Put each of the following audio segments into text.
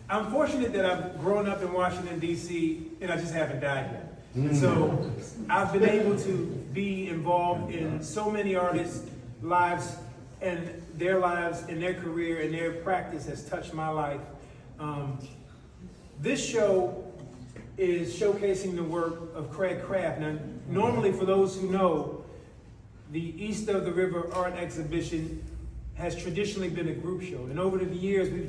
I'm fortunate that I've grown up in Washington, D.C., and I just haven't died yet. And so I've been able to be involved in so many artists' lives, and their lives and their career and their practice has touched my life. This show is showcasing the work of Craig Craft. Now, normally for those who know, the East of the River Art Exhibition has traditionally been a group show. And over the years, we've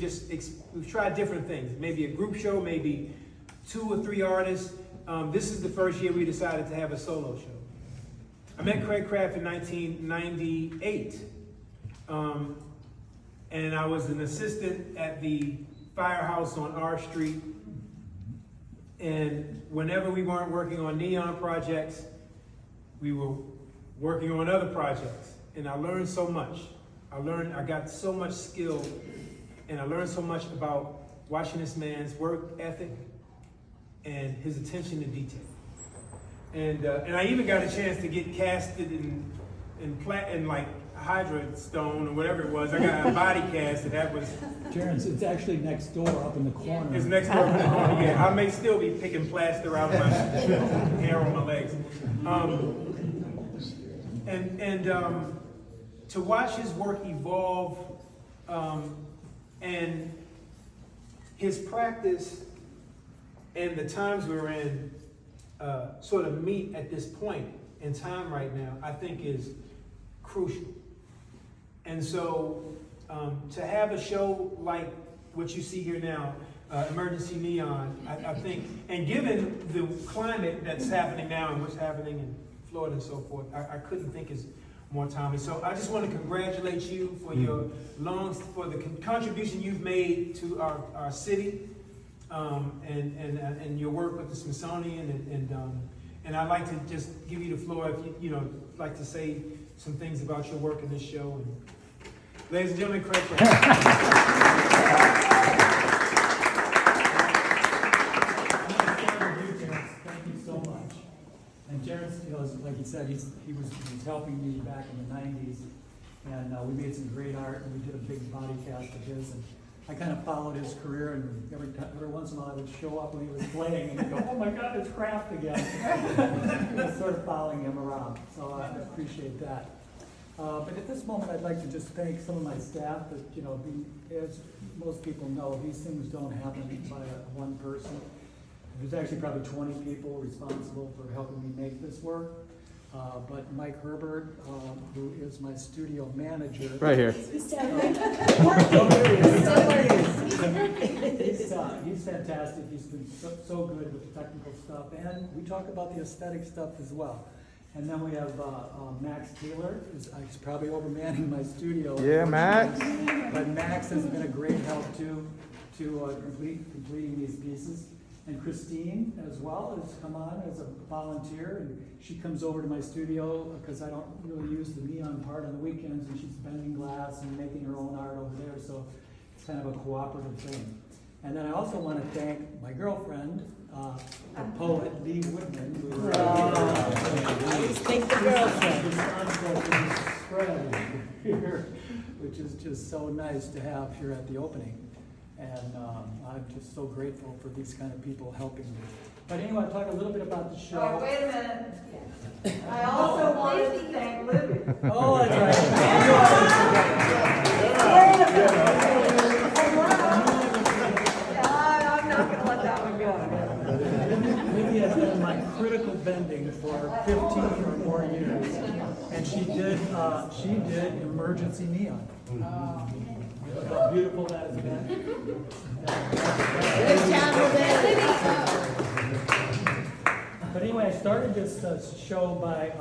tried different things. Maybe a group show, maybe 2 or 3 artists. This is the first year we decided to have a solo show. I met Craig Craft in 1998. And I was an assistant at the Firehouse on R Street. And whenever we weren't working on neon projects, we were working on other projects. And I learned so much. I got so much skill, and I learned so much about watching this man's work ethic and his attention to detail. And I even got a chance to get casted in like Hydra Stone or whatever it was. I got a body cast, and that was... Terrence, it's actually next door up in the corner. It's next door up in the corner, yeah. I may still be picking plaster out of my hair on my legs. To watch his work evolve and his practice and the times we're in sort of meet at this point in time right now, I think is crucial. And so to have a show like what you see here now, Emergency Neon, I think, and given the climate that's happening now and what's happening in Florida and so forth, I couldn't think is more timely. So I just want to congratulate you for for the contribution you've made to our city, and your work with the Smithsonian, and I'd like to just give you the floor if you like to say some things about your work in this show. And ladies and gentlemen, Craig Craft. And Terrence, like he said, he was helping me back in the 90s, and we made some great art, and we did a big body cast of his, and I kind of followed his career, and every once in a while I would show up when he was playing, and he'd go, "Oh my God, it's Craft again." I was sort of following him around, so I appreciate that. But at this moment, I'd like to just thank some of my staff that, as most people know, these things don't happen by one person. There's actually probably 20 people responsible for helping me make this work. But Mike Herbert, who is my studio manager. Right here. He's fantastic. He's been so good with the technical stuff. And we talk about the aesthetic stuff as well. And then we have Max Taylor, who's probably overmanning my studio. Yeah, Max. But Max has been a great help to completing these pieces. And Christine, as well, has come on as a volunteer, and she comes over to my studio because I don't really use the neon part on the weekends, and she's bending glass and making her own art over there, so it's kind of a cooperative thing. And then I also want to thank my girlfriend, the poet, Lee Woodman, who thank the girlfriend. responsible for this spread here, which is just so nice to have here at the opening. And I'm just so grateful for these kind of people helping me. But anyway, I'll talk a little bit about the show. Oh, wait a minute. I also wanted to thank Libby. Oh, that's right. I'm not going to let that one go. Libby has been my critical bending for 15 or more years. And she did Emergency Neon. Look how beautiful that has been. Good job, But anyway, I started this show by,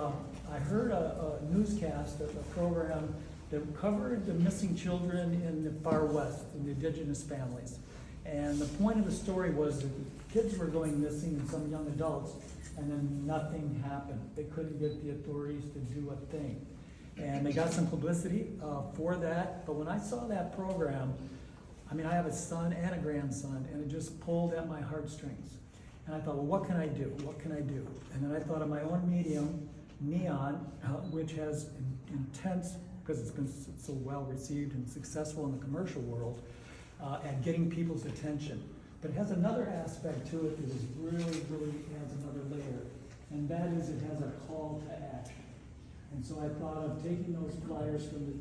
I heard a newscast of a program that covered the missing children in the far west, in the indigenous families. And the point of the story was that the kids were going missing and some young adults, and then nothing happened. They couldn't get the authorities to do a thing. And they got some publicity for that. But when I saw that program, I mean, I have a son and a grandson, and it just pulled at my heartstrings. And I thought, well, what can I do? What can I do? And then I thought of my own medium, neon, which has intense, because it's been so well received and successful in the commercial world, and getting people's attention. But it has another aspect to it that is really adds another layer, and that is it has a call to action. And so I thought of taking those flyers from the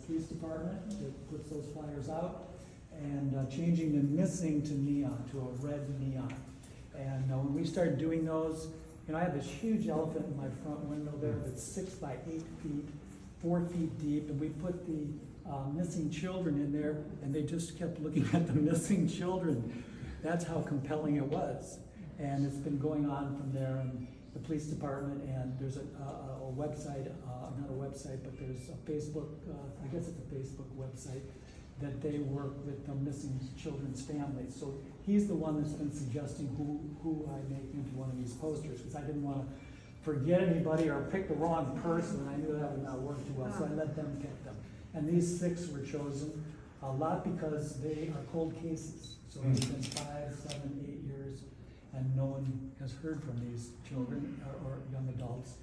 police department that puts those flyers out, and changing the missing to neon, to a red neon. And when we started doing those, I have this huge elephant in my front window there that's 6 by 8 feet, 4 feet deep, and we put the missing children in there, and they just kept looking at the missing children. That's how compelling it was. And it's been going on from there, and the police department, and there's a website, not a website, but there's a Facebook, I guess it's a Facebook website, that they work with the missing children's families. So he's the one that's been suggesting who I make into one of these posters, because I didn't want to forget anybody or pick the wrong person, and I knew that would not work too well, so I let them pick them. And these 6 were chosen, a lot because they are cold cases. So it's been 5, 7, 8 years, and no one has heard from these children or young adults.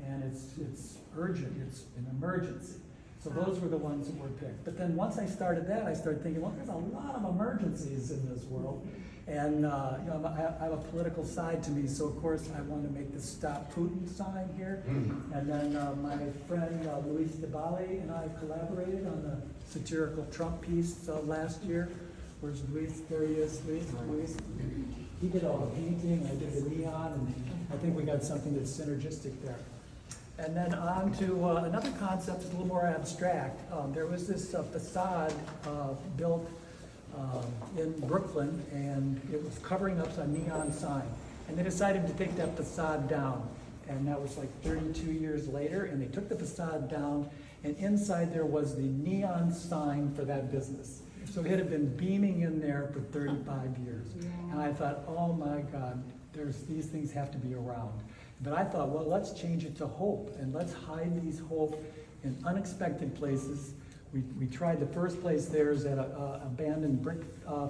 And it's urgent, it's an emergency. So those were the ones that were picked. But then once I started that, I started thinking, well, there's a lot of emergencies in this world. And I have a political side to me, so of course I wanted to make the Stop Putin sign here. And then my friend Luis DeBali and I collaborated on the satirical Trump piece last year. Where's Luis? There he is, Luis. He did all the painting, I did the neon, and I think we got something that's synergistic there. And then on to another concept that's a little more abstract. There was this facade built in Brooklyn, and it was covering up a neon sign. And they decided to take that facade down. And that was like 32 years later, and they took the facade down, and inside there was the neon sign for that business. So it had been beaming in there for 35 years. And I thought, oh my God, these things have to be around. But I thought, well, let's change it to hope, and let's hide these hope in unexpected places. We tried, the first place there is at an abandoned brick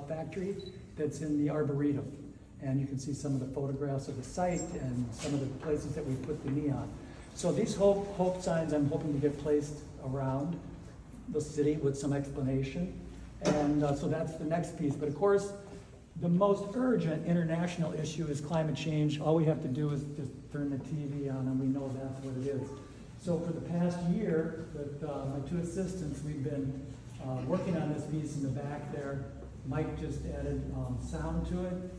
factory that's in the Arboretum. And you can see some of the photographs of the site and some of the places that we put the neon. So these hope signs I'm hoping to get placed around the city with some explanation. And so that's the next piece. But of course, the most urgent international issue is climate change. All we have to do is just turn the TV on and we know that's what it is. So for the past year, with my 2 assistants, we've been working on this piece in the back there. Mike just added sound to it.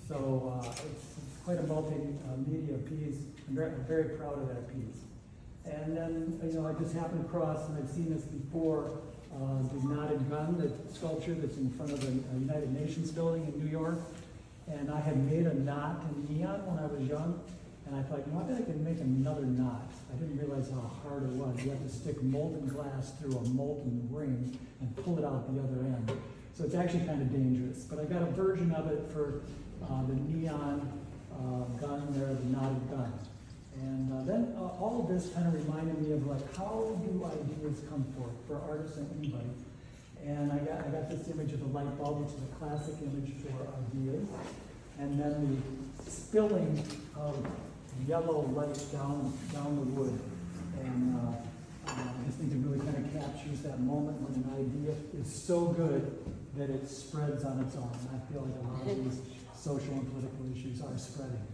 So it's quite a multimedia piece. I'm very proud of that piece. And then, I just happened across, and I've seen this before, the knotted gun, the sculpture that's in front of the United Nations building in New York. And I had made a knot in neon when I was young, and I thought, I bet I could make another knot. I didn't realize how hard it was. You have to stick molten glass through a molten ring and pull it out the other end. So it's actually kind of dangerous. But I got a version of it for the neon gun there, the knotted gun. And then all of this kind of reminded me of how do ideas come forth for artists and anybody. And I got this image of the light bulb, which is a classic image for ideas. And then the spilling of yellow light down the wood. And I just think it really kind of captures that moment when an idea is so good that it spreads on its own. And I feel like a lot of these social and political issues are spreading.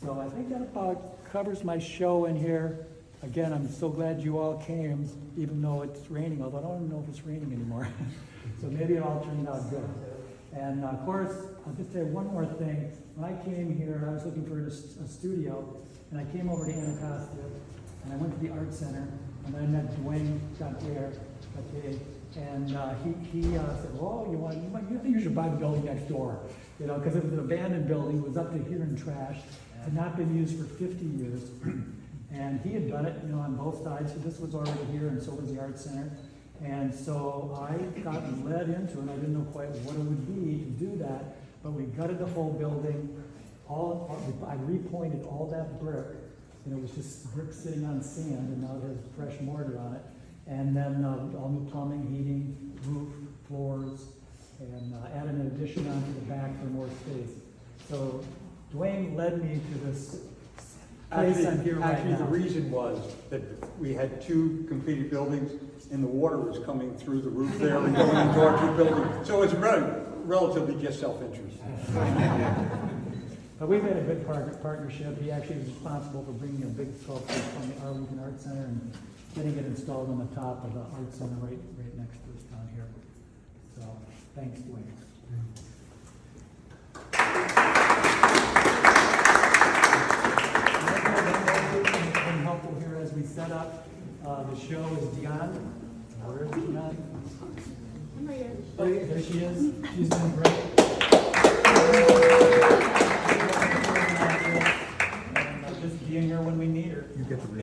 So I think that about covers my show in here. Again, I'm so glad you all came, even though it's raining, although I don't even know if it's raining anymore. So maybe it all turned out good. And of course, I'll just say one more thing. When I came here, I was looking for a studio, and I came over to Anacostia, and I went to the art center, and I met Dwayne Gautier, and he said, well, you think you should buy the building next door, because it was an abandoned building, it was up to here in trash, had not been used for 50 years, and he had done it, on both sides, so this was already here, and so was the art center. And so I got led into it. I didn't know quite what it would be to do that, but we gutted the whole building. I repointed all that brick, and it was just brick sitting on sand, and now it has fresh mortar on it. And then all new plumbing, heating, roof, floors, and added an addition onto the back for more space. So Dwayne led me to this place I'm here right now. Actually, the reason was that we had 2 completed buildings, and the water is coming through the roof there and going into our two buildings. So it's relatively just self-interest. But we've had a good partnership. He actually was responsible for bringing a big sculpture from the Arlington Art Center and getting it installed on the top of the Art Center right next to us down here. So, thanks, Dwayne. Been helpful here as we set up the show is Dion. Where is Dion? Oh, there she is. She's doing great.